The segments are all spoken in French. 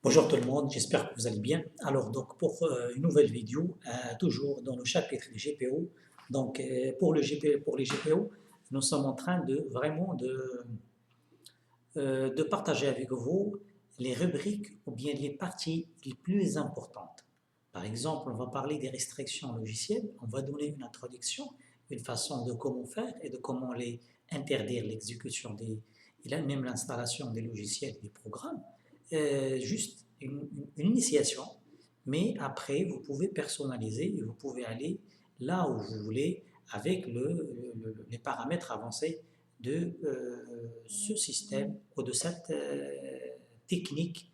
Bonjour tout le monde, j'espère que vous allez bien. Alors donc pour une nouvelle vidéo, toujours dans le chapitre des GPO. Donc pour pour les GPO, nous sommes en train de vraiment de partager avec vous les rubriques ou bien les parties les plus importantes. Par exemple, on va parler des restrictions logicielles, on va donner une introduction, une façon de comment faire et de comment les interdire l'exécution et même l'installation des logiciels et des programmes. Juste une initiation, mais après vous pouvez personnaliser et vous pouvez aller là où vous voulez avec les paramètres avancés de ce système ou de cette technique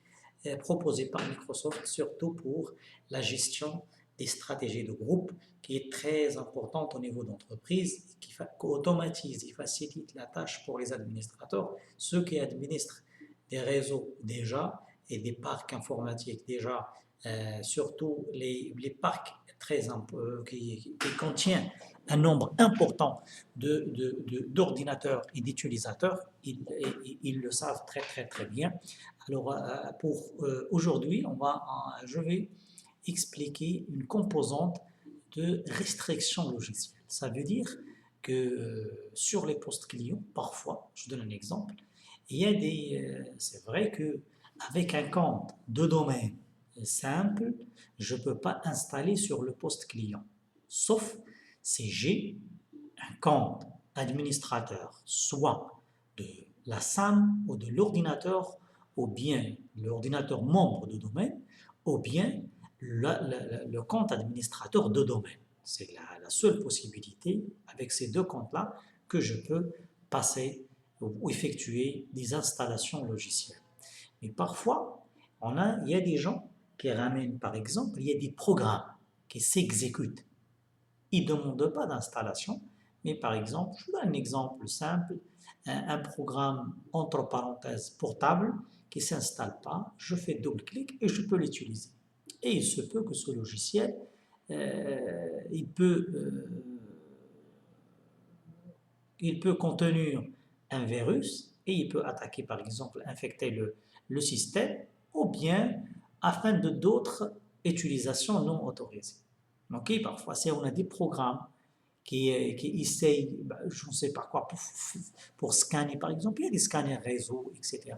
proposée par Microsoft, surtout pour la gestion des stratégies de groupe, qui est très importante au niveau d'entreprise, qui automatise et facilite la tâche pour les administrateurs, ceux qui administrent des réseaux déjà et des parcs informatiques déjà, surtout les parcs qui contiennent un nombre important d'ordinateurs et d'utilisateurs, ils le savent très bien. Alors pour aujourd'hui, je vais expliquer une composante de restriction logicielle. Ça veut dire que sur les postes clients, parfois, je donne un exemple, c'est vrai que avec un compte de domaine simple, je ne peux pas installer sur le poste client, sauf si j'ai un compte administrateur, soit de la SAM ou de l'ordinateur, ou bien l'ordinateur membre de domaine, ou bien le compte administrateur de domaine. C'est la seule possibilité avec ces deux comptes-là que je peux passer ou effectuer des installations logicielles. Mais parfois, il y a des gens qui ramènent, par exemple, il y a des programmes qui s'exécutent. Ils ne demandent pas d'installation, mais par exemple, je vous donne un exemple simple, un programme entre parenthèses portable qui ne s'installe pas, je fais double-clic et je peux l'utiliser. Et il se peut que ce logiciel, il peut contenir un virus et il peut attaquer, par exemple, infecter le système ou bien afin de d'autres utilisations non autorisées. Ok, parfois, si on a des programmes qui essayent, je ne sais pas quoi, pour scanner, par exemple, il y a des scanners réseau, etc.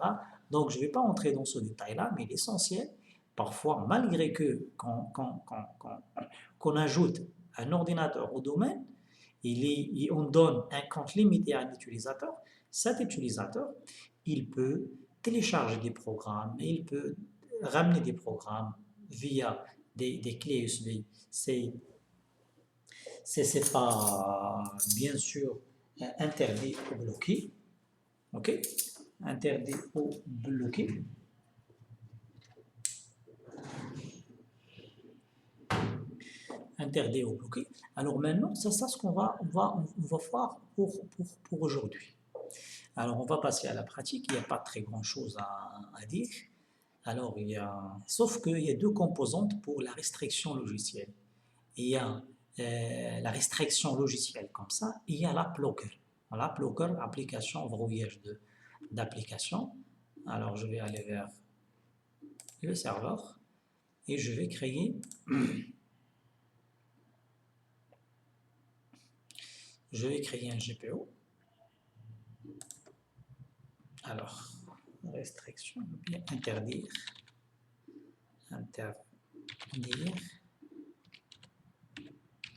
Donc, je ne vais pas entrer dans ce détail-là, mais l'essentiel, parfois, malgré qu'on ajoute un ordinateur au domaine, on donne un compte limité à un utilisateur, cet utilisateur, il peut télécharger des programmes et il peut ramener des programmes via des clés USB. C'est pas bien sûr interdit ou bloqué, ok? Interdit ou bloqué. Interdit ou bloqué. Alors maintenant, c'est ça ce on va voir pour aujourd'hui. Alors, on va passer à la pratique. Il n'y a pas très grand-chose à dire. Alors, sauf qu'il y a deux composantes pour la restriction logicielle. Il y a la restriction logicielle comme ça, et il y a l'app-locker. L'app-locker, application, verrouillage d'application. Alors, je vais aller vers le serveur et je vais créer, un GPO. Alors, restriction, bien interdire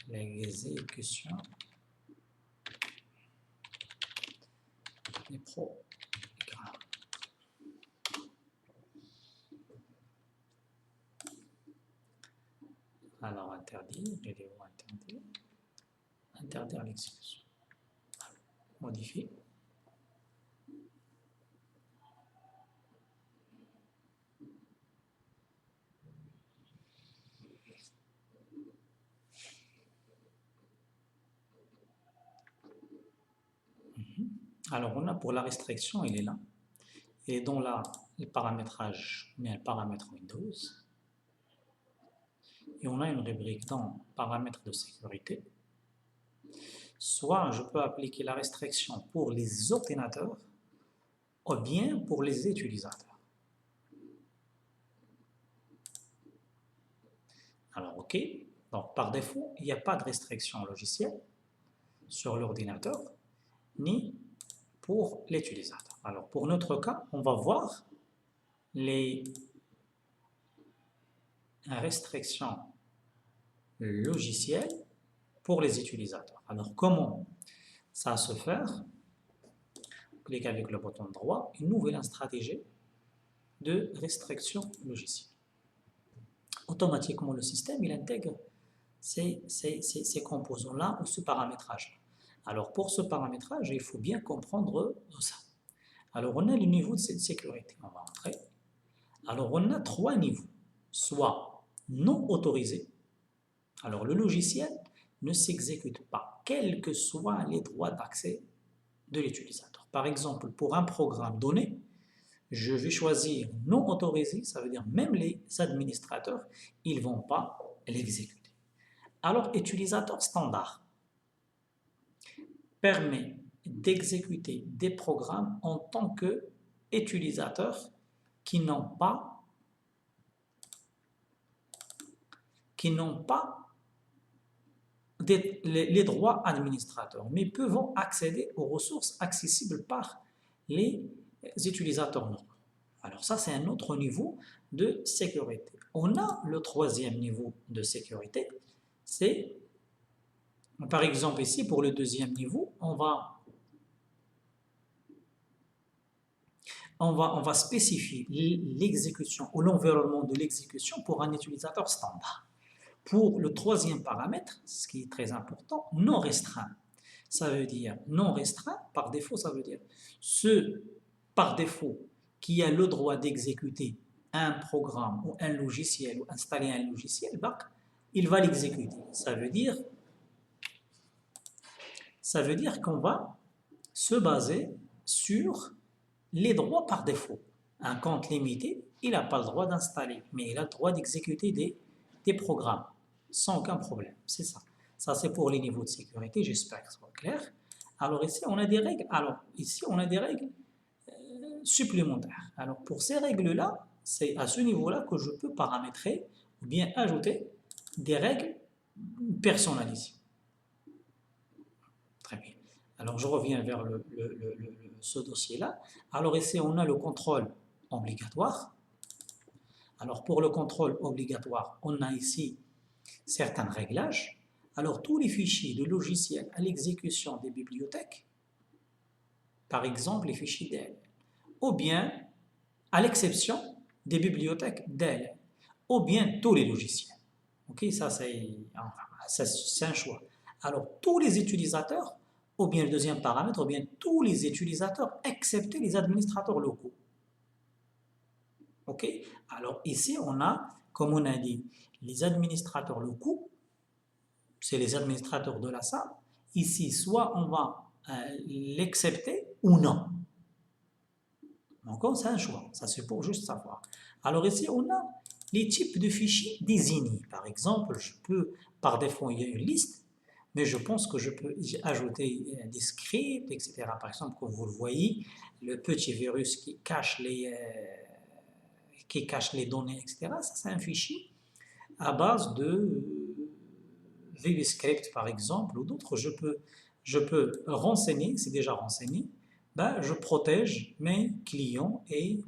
l'exécution des programmes. Alors, interdire, interdire l'exécution. Modifier. Alors, on a pour la restriction, il est là. Et dans le paramétrage, on a le paramètre Windows. Et on a une rubrique dans paramètres de sécurité. Soit je peux appliquer la restriction pour les ordinateurs ou bien pour les utilisateurs. Alors, OK. Donc, par défaut, il n'y a pas de restriction logicielle sur l'ordinateur, ni pour l'utilisateur. Alors, pour notre cas, on va voir les restrictions logicielles pour les utilisateurs. Alors, comment ça se faire? Clique avec le bouton droit, une nouvelle stratégie de restriction logicielle. Automatiquement, le système il intègre ces composants-là ou ce paramétrage. Alors, pour ce paramétrage, il faut bien comprendre ça. Alors, on a le niveau de cette sécurité. On va entrer. Alors, on a 3 niveaux. Soit non autorisé. Alors, le logiciel ne s'exécute pas, quels que soient les droits d'accès de l'utilisateur. Par exemple, pour un programme donné, je vais choisir non autorisé, ça veut dire même les administrateurs, ils ne vont pas l'exécuter. Alors, utilisateur standard permet d'exécuter des programmes en tant qu'utilisateurs qui n'ont pas les droits administrateurs, mais peuvent accéder aux ressources accessibles par les utilisateurs normaux. Alors ça, c'est un autre niveau de sécurité. On a le 3e niveau de sécurité, c'est, par exemple ici, pour le 2e niveau, on va spécifier l'exécution ou l'environnement de l'exécution pour un utilisateur standard. Pour le 3e paramètre, ce qui est très important, non restreint. Ça veut dire non restreint, par défaut, ça veut dire ce par défaut qui a le droit d'exécuter un programme ou un logiciel ou installer un logiciel, il va l'exécuter. Ça veut dire qu'on va se baser sur les droits par défaut. Un compte limité, il n'a pas le droit d'installer, mais il a le droit d'exécuter des programmes sans aucun problème. C'est ça. Ça, c'est pour les niveaux de sécurité. J'espère que ça va clair. Alors ici, on a des règles. Supplémentaires. Alors pour ces règles-là, c'est à ce niveau-là que je peux paramétrer ou bien ajouter des règles personnalisées. Très bien. Alors je reviens vers ce dossier-là. Alors ici, on a le contrôle obligatoire. Alors pour le contrôle obligatoire, on a ici certains réglages. Alors tous les fichiers de logiciels à l'exécution des bibliothèques, par exemple les fichiers DLL, ou bien à l'exception des bibliothèques DLL, ou bien tous les logiciels. Ok, ça c'est un choix. Alors tous les utilisateurs, ou bien le 2e paramètre, ou bien tous les utilisateurs, excepté les administrateurs locaux. Ok, alors ici on a, comme on a dit, les administrateurs locaux, c'est les administrateurs de la salle. Ici, soit on va l'accepter ou non. Donc, c'est un choix. Ça, c'est pour juste savoir. Alors ici, on a les types de fichiers désignés. Par exemple, je peux, par défaut, il y a une liste, mais je pense que je peux y ajouter des scripts, etc. Par exemple, comme vous le voyez, le petit virus qui cache les données, etc. Ça, c'est un fichier à base de VBScript, par exemple, ou d'autres. Je peux renseigner, c'est déjà renseigné, je protège mes clients et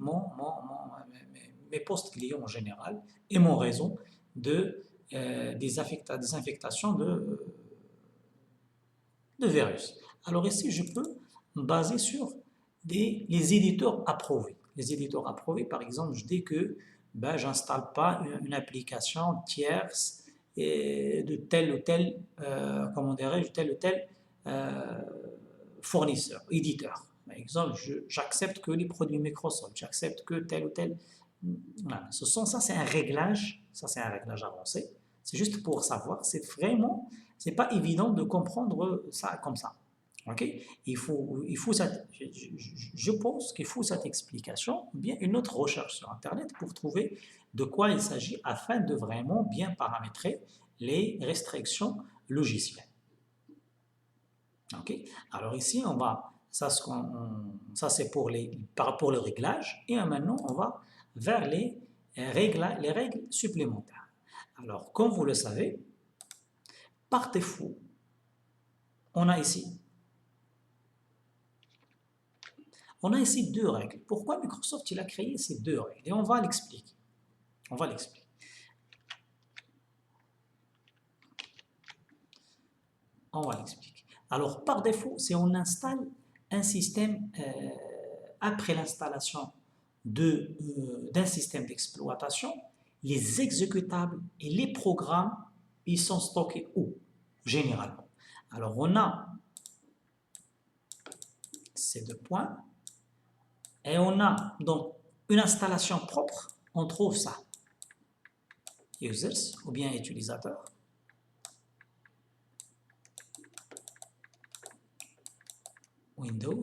mes postes clients en général et mon réseau des infectations de virus. Alors ici, je peux me baser sur les éditeurs approuvés. Les éditeurs approuvés, par exemple, je dis que je n'installe pas une application tierce de tel ou tel, fournisseur, éditeur. Par exemple, j'accepte que les produits Microsoft, j'accepte que tel ou tel. Voilà. Ça, c'est un réglage. Ça, c'est un réglage avancé. C'est juste pour savoir. C'est pas évident de comprendre ça comme ça. Ok? Je pense qu'il faut cette explication ou bien une autre recherche sur Internet pour trouver de quoi il s'agit afin de vraiment bien paramétrer les restrictions logicielles. Ok? Alors ici, ça c'est pour le réglage et maintenant on va vers les règles supplémentaires. Alors, comme vous le savez, par défaut, on a ici deux règles. Pourquoi Microsoft il a créé ces deux règles? Et on va l'expliquer. On va l'expliquer. On va l'expliquer. Alors, par défaut, si on installe un système après l'installation d'un système d'exploitation, les exécutables et les programmes, ils sont stockés où? Généralement. Alors, on a ces deux points et on a donc une installation propre, on trouve ça. Users ou bien utilisateurs. Windows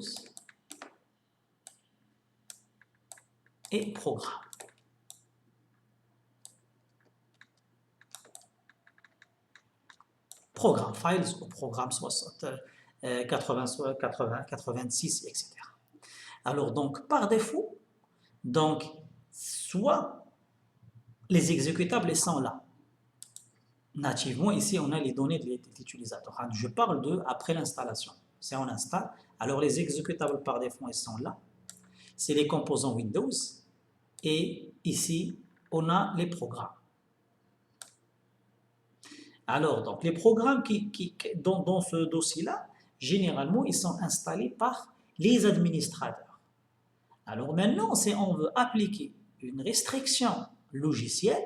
et programme. Programme files ou programme 86, etc. Alors donc par défaut, donc soit les exécutables sont là. Nativement ici on a les données de l'utilisateur. Je parle de après l'installation. Si on installe, alors les exécutables par défaut ils sont là. C'est les composants Windows et ici on a les programmes. Alors, donc, les programmes dans ce dossier-là, généralement, ils sont installés par les administrateurs. Alors maintenant, si on veut appliquer une restriction logicielle,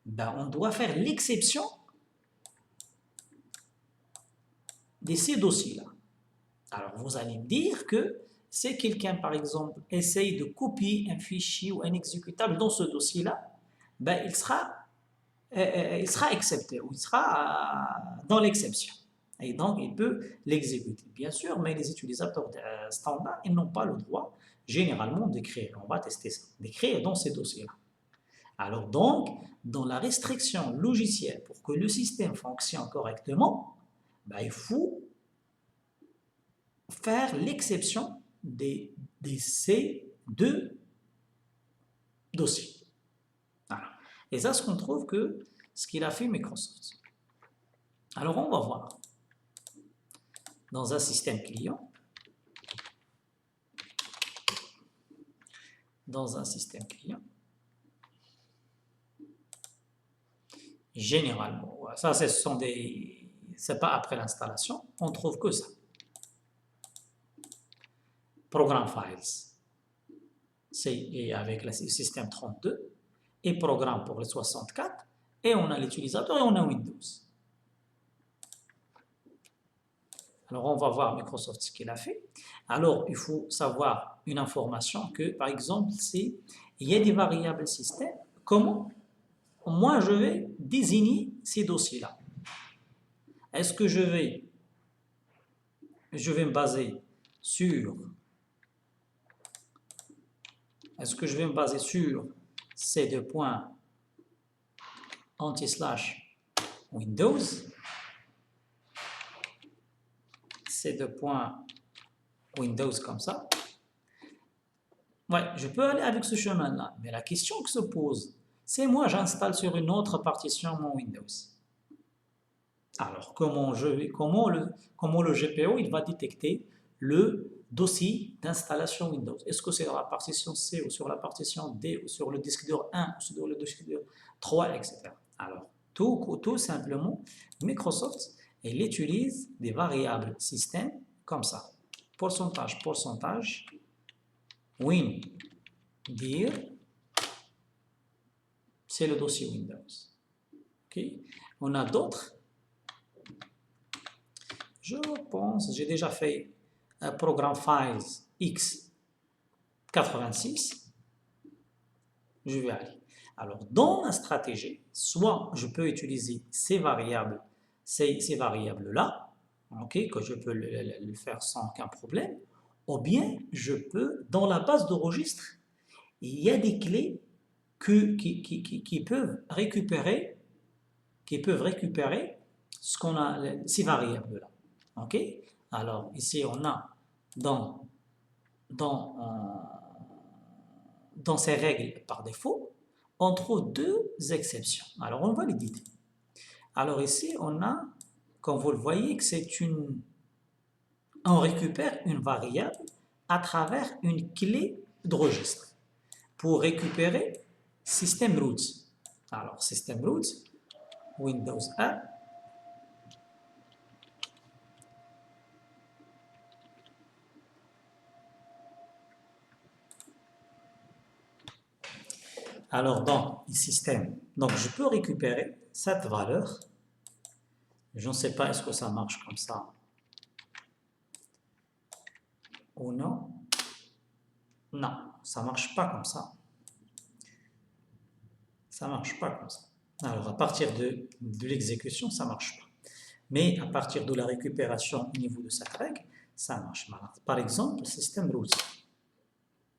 ben, on doit faire l'exception de ces dossiers-là. Alors, vous allez me dire que si quelqu'un, par exemple, essaye de copier un fichier ou un exécutable dans ce dossier-là, ben, il sera accepté ou il sera dans l'exception. Et donc, il peut l'exécuter, bien sûr, mais les utilisateurs standards, ils n'ont pas le droit, généralement, d'écrire. On va tester ça, d'écrire dans ces dossiers-là. Alors donc, dans la restriction logicielle, pour que le système fonctionne correctement, ben, il faut faire l'exception de ces deux dossiers. Voilà. Et ça, ce qu'on trouve que ce qu'il a fait Microsoft. Alors, on va voir. Dans un système client, généralement, ça, c'est pas après l'installation, on trouve que ça. Program Files, c'est avec le système 32, et Programme pour le 64, et on a l'utilisateur et on a Windows. Alors, on va voir Microsoft ce qu'il a fait. Alors, il faut savoir une information que, par exemple, il y a des variables système. Comment moi je vais désigner ces dossiers-là? Est-ce que je vais me baser sur ces deux points anti/Windows, ces deux points Windows comme ça? Ouais, je peux aller avec ce chemin-là, mais la question qui se pose, c'est moi j'installe sur une autre partition mon Windows. Alors, comment le GPO il va détecter le dossier d'installation Windows? Est-ce que c'est dans la partition C ou sur la partition D ou sur le disque dur 1 ou sur le disque dur 3, etc. Alors, tout simplement, Microsoft, il utilise des variables système comme ça. Pourcentage, WinDir, c'est le dossier Windows. Okay? On a d'autres. Je pense, j'ai déjà fait un programme Files X86. Je vais aller. Alors, dans la stratégie, soit je peux utiliser ces variables-là, okay, que je peux le faire sans aucun problème, ou bien je peux, dans la base de registre, il y a des clés qui peuvent récupérer ce qu'on a, ces variables-là. Ok? Alors, ici, on a dans ces règles par défaut, on trouve deux exceptions. Alors, on va les dire. Alors ici, on a, comme vous le voyez, que on récupère une variable à travers une clé de registre pour récupérer system root. Alors, system root, Windows A. Alors, dans le système, donc je peux récupérer cette valeur. Je ne sais pas est-ce que ça marche comme ça ou non. Non, ça ne marche pas comme ça. Ça ne marche pas comme ça. Alors, à partir de l'exécution, ça ne marche pas. Mais à partir de la récupération au niveau de cette règle, ça marche. Par exemple, système root.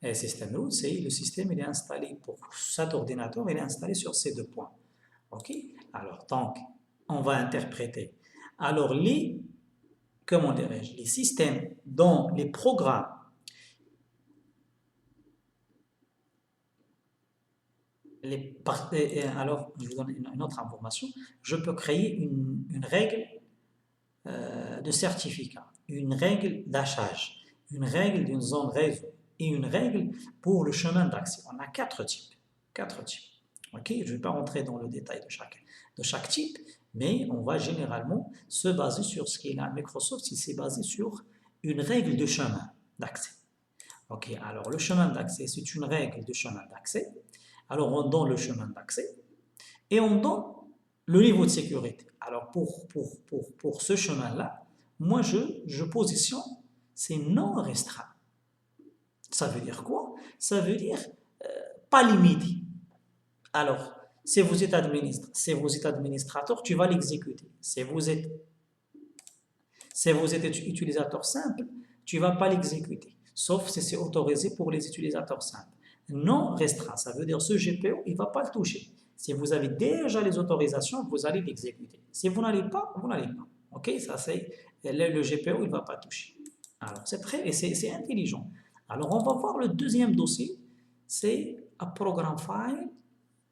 Et système root, c'est le système, il est installé pour cet ordinateur, il est installé sur ces deux points. OK? Alors, donc, on va interpréter. Alors, comment dirais-je, les systèmes dont les programmes alors, je vous donne une autre information. Je peux créer une règle de certificat, une règle d'achage, une règle d'une zone réseau et une règle pour le chemin d'accès. On a quatre types. Okay? Je ne vais pas rentrer dans le détail de chaque type, mais on va généralement se baser sur ce qu'il a. Microsoft, il s'est basé sur une règle de chemin d'accès. Ok, alors le chemin d'accès, c'est une règle de chemin d'accès. Alors on donne le chemin d'accès et on donne le niveau de sécurité. Alors pour ce chemin-là, moi je positionne, c'est non restreint. Ça veut dire quoi? Ça veut dire pas limité. Alors, si vous êtes administrateur, tu vas l'exécuter. Si vous êtes utilisateur simple, tu ne vas pas l'exécuter. Sauf si c'est autorisé pour les utilisateurs simples. Non restreint, ça veut dire ce GPO, il ne va pas le toucher. Si vous avez déjà les autorisations, vous allez l'exécuter. Si vous n'allez pas, vous n'allez pas. OK, ça c'est le GPO, il ne va pas toucher. Alors, c'est intelligent. Alors, on va voir le deuxième dossier, c'est un program file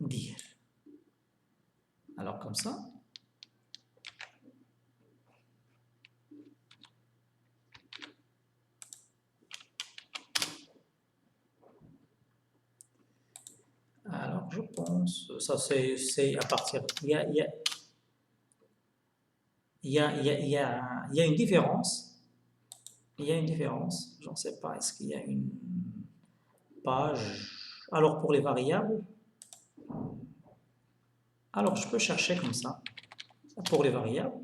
dir. Alors, comme ça. Alors, je pense, ça c'est à partir, il y a une différence, je ne sais pas, est-ce qu'il y a une page, alors pour les variables, alors je peux chercher comme ça, pour les variables,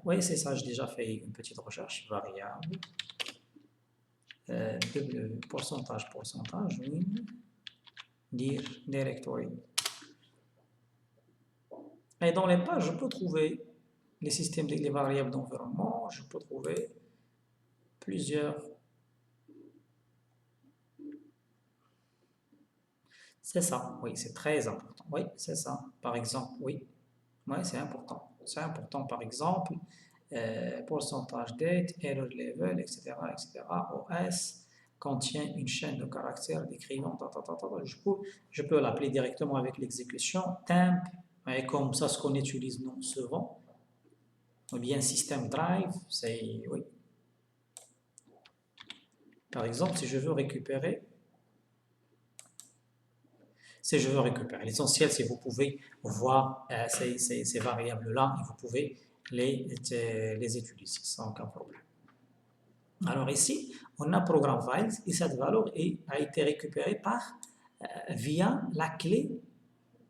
oui c'est ça, j'ai déjà fait une petite recherche, variable, pourcentage, win, dir, directory. Et dans les pages, je peux trouver les systèmes des variables d'environnement, je peux trouver plusieurs. C'est ça, oui, c'est très important. Oui, c'est ça. Par exemple, oui, c'est important. C'est important, par exemple, pourcentage date, error level, etc., OS contient une chaîne de caractères décrivant, je peux l'appeler directement avec l'exécution, temp, et comme ça, ce qu'on utilise nous souvent, ou bien système drive, c'est, oui. Par exemple, si je veux récupérer, l'essentiel, c'est que vous pouvez voir ces variables-là et vous pouvez les utiliser sans aucun problème. Alors ici, on a programme files et cette valeur a été récupérée via la clé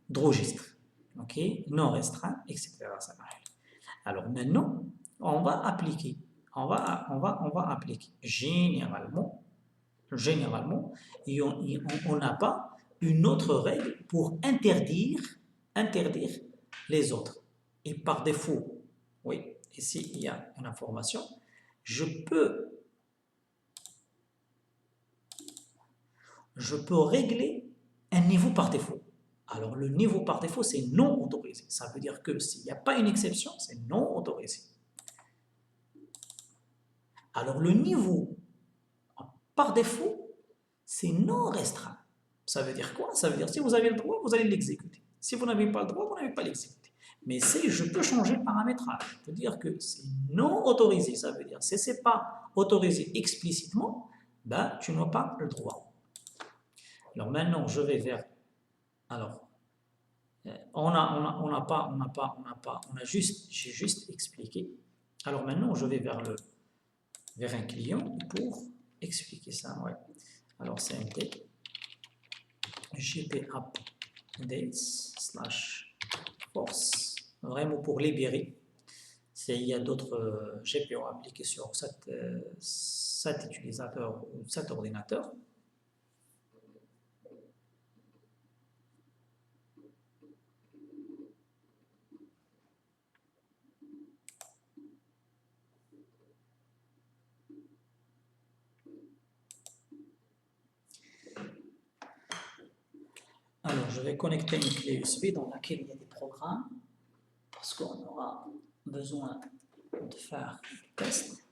de registre. OK, non restreint, etc. Alors maintenant, on va appliquer. On va appliquer. Généralement, on n'a pas une autre règle pour interdire les autres. Et par défaut, oui, ici il y a une information, je peux régler un niveau par défaut. Alors le niveau par défaut, c'est non autorisé. Ça veut dire que s'il n'y a pas une exception, c'est non autorisé. Alors le niveau par défaut, c'est non restreint. Ça veut dire quoi? Ça veut dire si vous avez le droit, vous allez l'exécuter. Si vous n'avez pas le droit, vous n'avez pas l'exécuter. Mais si je peux changer le paramétrage, je peux dire que c'est non autorisé, ça veut dire si ce n'est pas autorisé explicitement, ben, tu n'as pas le droit. Alors maintenant, je vais vers... Alors, j'ai juste expliqué. Alors maintenant, je vais vers un client pour expliquer ça. Ouais. Alors, CMD, gp updates /force, vraiment pour libérer. Il y a d'autres GPO appliqués sur cet utilisateur ou cet ordinateur. Alors, je vais connecter une clé USB dans laquelle il y a des programmes parce qu'on aura besoin de faire des tests.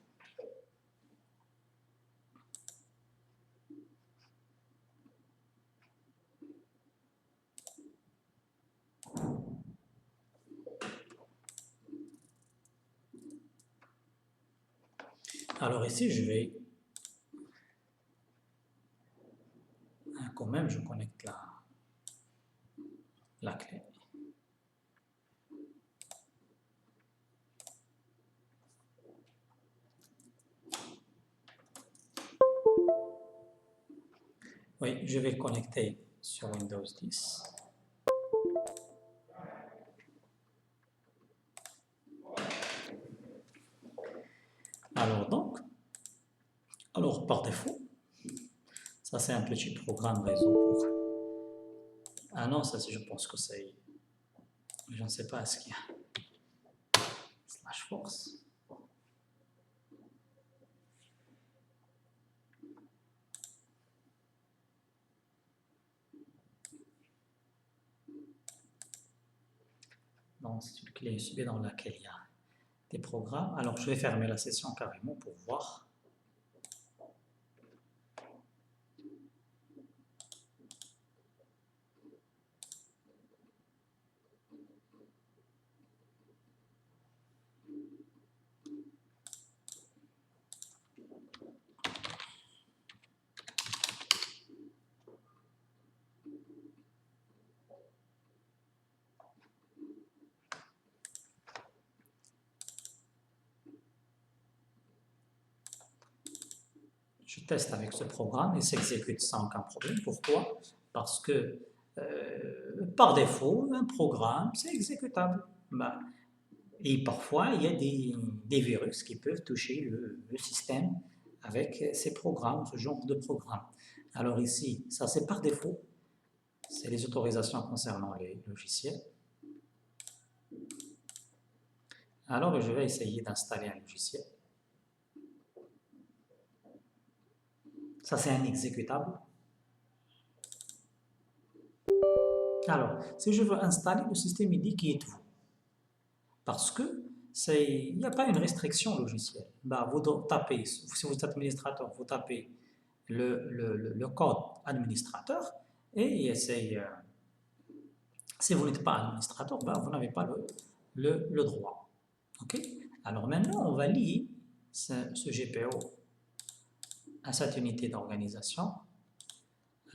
Alors ici, je vais quand même, je connecte la clé. Oui, je vais le connecter sur Windows 10. Alors par défaut, ça c'est un petit programme réseau pour... Ah non, ça je pense que c'est... Je ne sais pas ce qu'il y a. /force. Donc c'est une clé USB dans laquelle il y a des programmes. Alors je vais fermer la session carrément pour voir. Je teste avec ce programme et s'exécute sans aucun problème. Pourquoi? Parce que par défaut, un programme, c'est exécutable. Ben, et parfois, il y a des virus qui peuvent toucher le système avec ces programmes, ce genre de programme. Alors ici, ça c'est par défaut. C'est les autorisations concernant les logiciels. Alors je vais essayer d'installer un logiciel. Ça c'est un exécutable. Alors, si je veux installer le système, il dit qui êtes-vous? Parce que il n'y a pas une restriction logicielle. Bah, vous tapez, si vous êtes administrateur, vous tapez le code administrateur et si vous n'êtes pas administrateur, bah, vous n'avez pas le droit. Ok. Alors maintenant, on va lier ce GPO à cette unité d'organisation.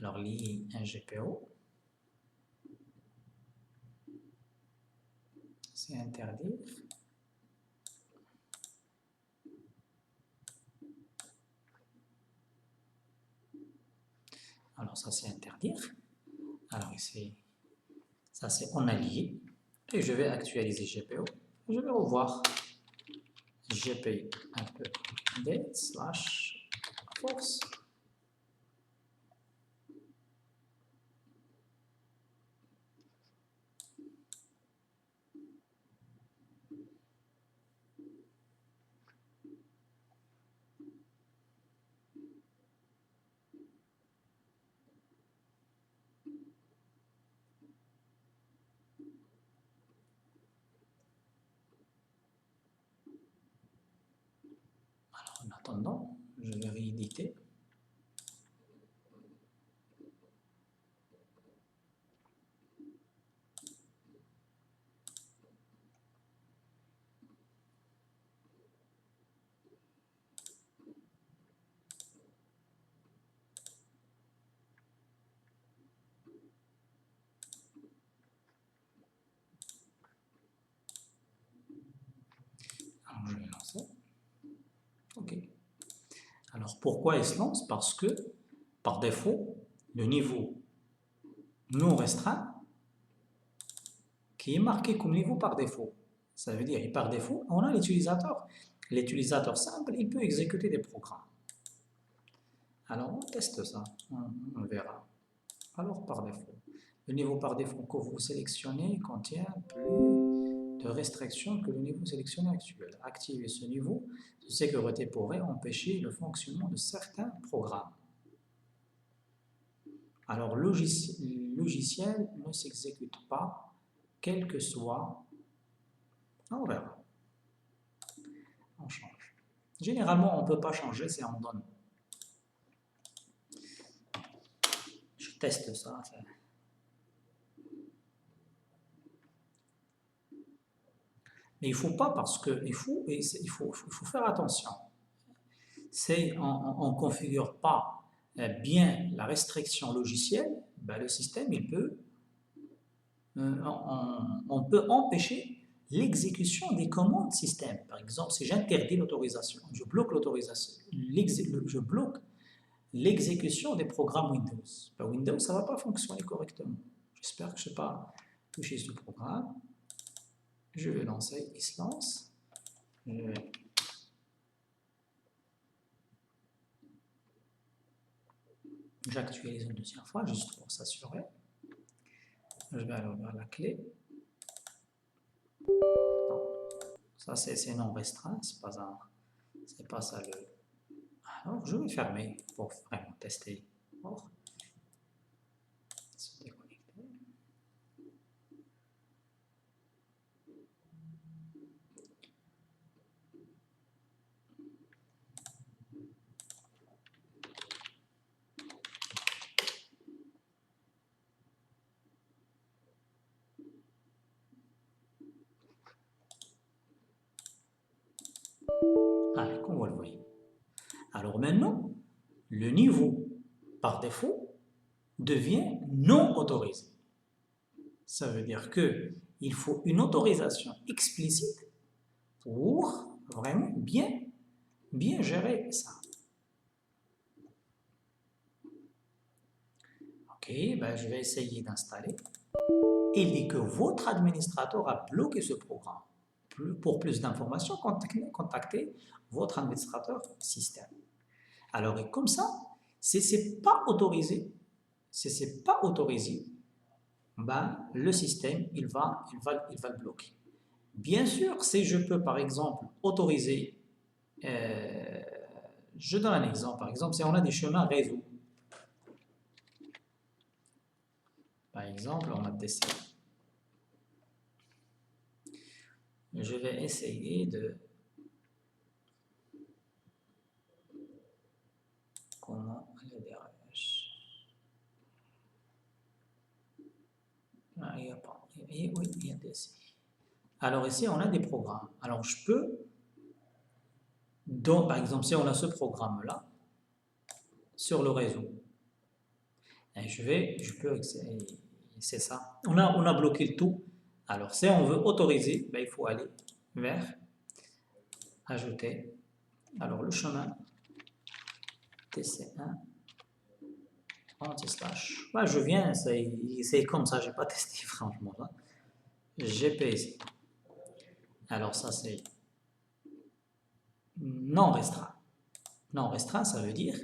Alors lier un GPO, c'est interdire. Alors ça c'est interdire. Alors ici, ça c'est en allié. Et je vais actualiser GPO. Je vais revoir gp update /force. En attendant, je vais rééditer. Alors pourquoi il se lance? Parce que par défaut, le niveau non restreint qui est marqué comme niveau par défaut. Ça veut dire, par défaut, on a l'utilisateur. L'utilisateur simple, il peut exécuter des programmes. Alors, on teste ça, on verra. Alors, par défaut. Le niveau par défaut que vous sélectionnez contient plus de restrictions que le niveau sélectionné actuel. Activer ce niveau de sécurité pourrait empêcher le fonctionnement de certains programmes. Alors, le logiciel ne s'exécute pas, quel que soit. On verra. On change. Généralement, on ne peut pas changer, c'est on donne. Je teste ça. Mais il ne faut pas parce qu'il faut faire attention. Si on ne configure pas bien la restriction logicielle, ben le système, on peut empêcher l'exécution des commandes système. Par exemple, si j'interdis l'autorisation, je bloque l'autorisation, je bloque l'exécution des programmes Windows. Ben Windows, ça ne va pas fonctionner correctement. J'espère que je n'ai pas touché ce programme. Je vais lancer, il se lance. J'actualise une deuxième fois, juste pour s'assurer. Je vais aller vers la clé. Non. Ça, c'est non restreint, c'est pas ça le... Alors, je vais fermer pour vraiment tester. Or, se déconnecter. Allez, comme vous le voyez. Alors maintenant, le niveau par défaut devient non autorisé. Ça veut dire qu'il faut une autorisation explicite pour vraiment bien gérer ça. Ok, ben je vais essayer d'installer. Il dit que votre administrateur a bloqué ce programme. Pour plus d'informations, contactez votre administrateur système. Alors, et comme ça, si ce n'est pas autorisé, ben, le système, il va le bloquer. Bien sûr, si je peux, par exemple, autoriser, je donne un exemple, par exemple, si on a des chemins réseau, par exemple, on a testé. Je vais essayer de... Comment le DRH? Ah, il n'y a pas. Et oui, il y a des... Alors ici, on a des programmes. Alors je peux... Donc, par exemple, si on a ce programme-là, sur le réseau, et je peux... C'est ça. On a bloqué le tout. Alors, si on veut autoriser, ben, il faut aller vers ajouter. Alors, le chemin TC1 anti-slash. Ben, je viens, c'est comme ça, je n'ai pas testé franchement. Là. GPS. Alors, ça, c'est non restreint. Non restreint, ça veut dire,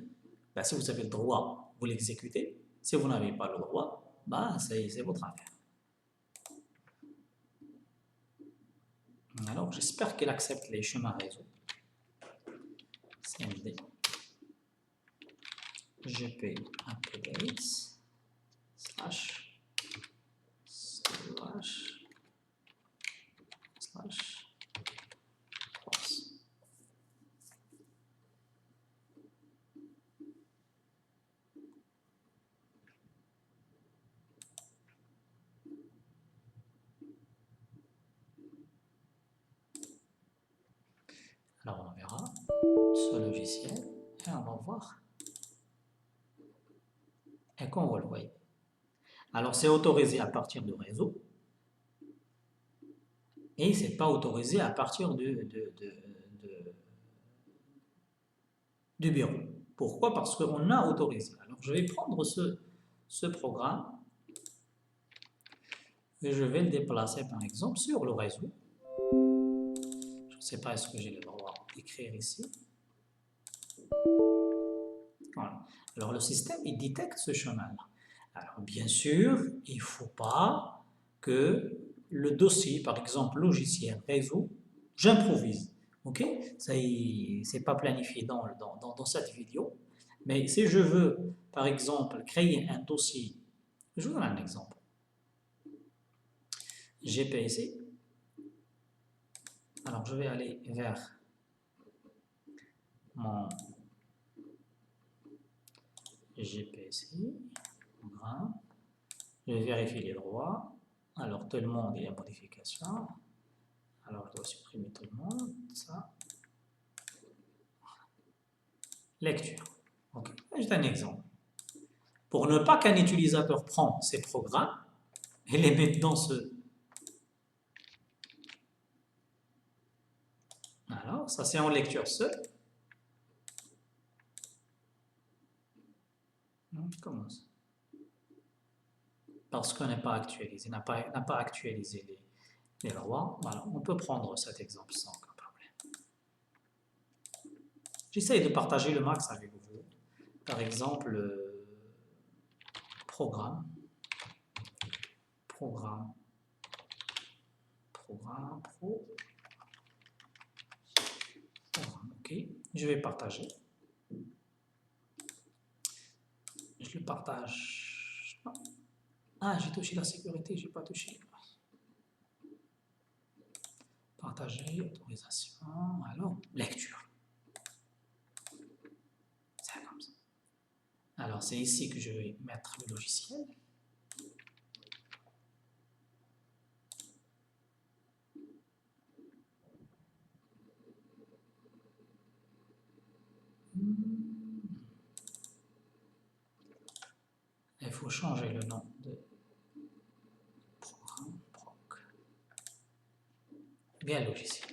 ben, si vous avez le droit, vous l'exécutez. Si vous n'avez pas le droit, ben, c'est votre affaire. Alors, j'espère qu'elle accepte les chemins réseau. CMD. GP updates slash force. Alors, on verra ce logiciel et on va voir. Et comme vous le voyez. Alors, c'est autorisé à partir du réseau et c'est pas autorisé à partir du bureau. Pourquoi? Parce qu'on a autorisé. Alors, je vais prendre ce programme et je vais le déplacer, par exemple, sur le réseau. Je ne sais pas est-ce que j'ai le droit d'écrire ici. Voilà. Alors, le système, il détecte ce chemin-là. Alors, bien sûr, il ne faut pas que le dossier, par exemple, logiciel, réseau, j'improvise. Ok? Ça, c'est pas planifié dans cette vidéo. Mais si je veux, par exemple, créer un dossier, je vous donne un exemple. GPC. Alors, je vais aller vers mon GPC. Programme. Je vais vérifier les droits. Alors, tout le monde, il y a modification. Alors, je dois supprimer tout le monde. Ça. Lecture. Ok. Juste un exemple. Pour ne pas qu'un utilisateur prenne ces programmes et les mette dans ce... Alors, ça c'est en lecture seule. Comment ça? Parce qu'on n'a pas actualisé, n'a pas actualisé les droits. Voilà, on peut prendre cet exemple sans aucun problème. J'essaye de partager le max avec vous. Par exemple, programme, ok. Je vais partager. Je le partage. Ah, j'ai touché la sécurité, j'ai pas touché. Partager, autorisation, alors, lecture. C'est comme ça. Alors, c'est ici que je vais mettre le logiciel. Il faut changer le nom de programme proc. Bien logiciel.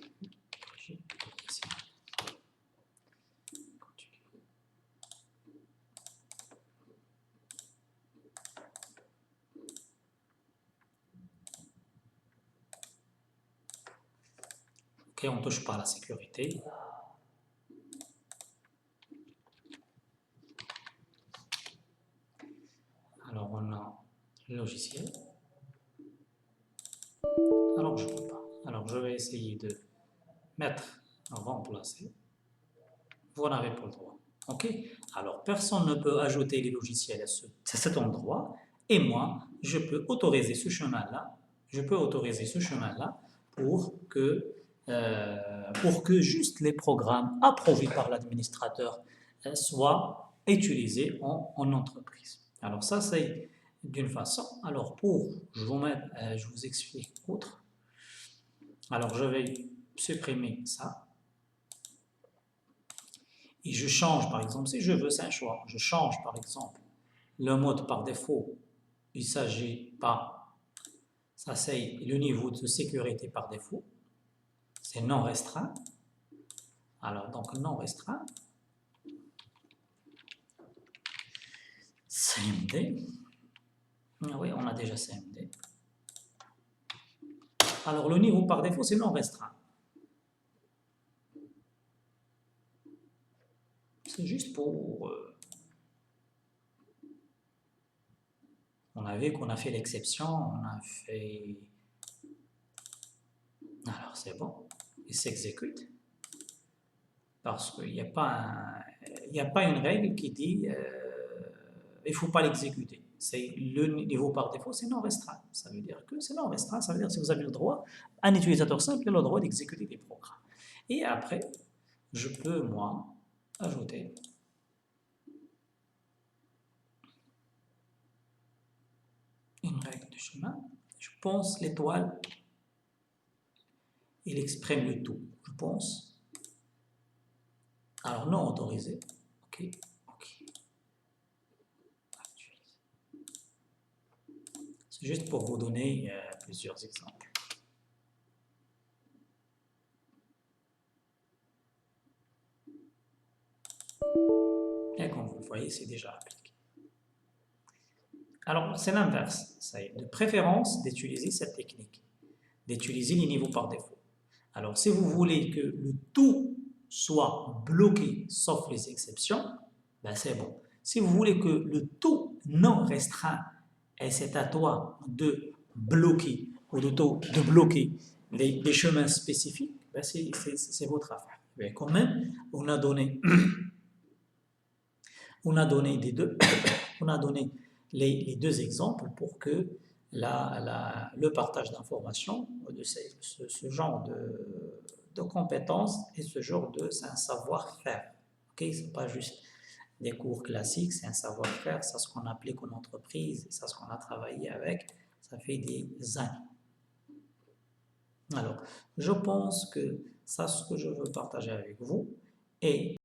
Ok, on ne touche pas à la sécurité. Alors, on a le logiciel. Alors, je ne peux pas. Alors, je vais essayer de mettre remplacer. Vous n'avez pas le droit. Ok? Alors, personne ne peut ajouter les logiciels à cet endroit. Et moi, je peux autoriser ce chemin-là. Je peux autoriser ce chemin-là pour que juste les programmes approuvés par l'administrateur soient utilisés en entreprise. Alors ça, c'est d'une façon. Alors je vous explique autre. Alors je vais supprimer ça. Et je change, par exemple, si je veux, c'est un choix. Je change, par exemple, le mode par défaut. Il ne s'agit pas. Ça, c'est le niveau de sécurité par défaut. C'est non restreint. Alors, donc, non restreint. CMD. Ah oui, on a déjà CMD. Alors, le niveau par défaut, c'est non restreint. C'est juste pour... on a vu qu'on a fait l'exception, on a fait... Alors, c'est bon. Il s'exécute. Parce qu'il n'y a pas une règle qui dit il ne faut pas l'exécuter. C'est le niveau par défaut, c'est non restreint. Ça veut dire que c'est non restreint. Ça veut dire que si vous avez le droit, un utilisateur simple a le droit d'exécuter des programmes. Et après, je peux, moi, ajouter une règle de chemin. Je pense l'étoile, il exprime le tout. Je pense. Alors, non autorisé. OK. C'est juste pour vous donner plusieurs exemples. comme vous le voyez, c'est déjà appliqué. Alors, c'est l'inverse. C'est de préférence d'utiliser cette technique, d'utiliser les niveaux par défaut. Alors, si vous voulez que le tout soit bloqué, sauf les exceptions, ben c'est bon. Si vous voulez que le tout non restreint, et c'est à toi de bloquer ou de bloquer des chemins spécifiques, ben c'est votre affaire. Mais quand même, on a donné on a donné les deux exemples pour que le partage d'informations, de ce genre de compétences et ce genre c'est un savoir-faire. Okay? Ce n'est pas juste des cours classiques, c'est un savoir-faire, c'est ce qu'on applique en entreprise, c'est ce qu'on a travaillé avec, ça fait des années. Alors, je pense que ça, ce que je veux partager avec vous, est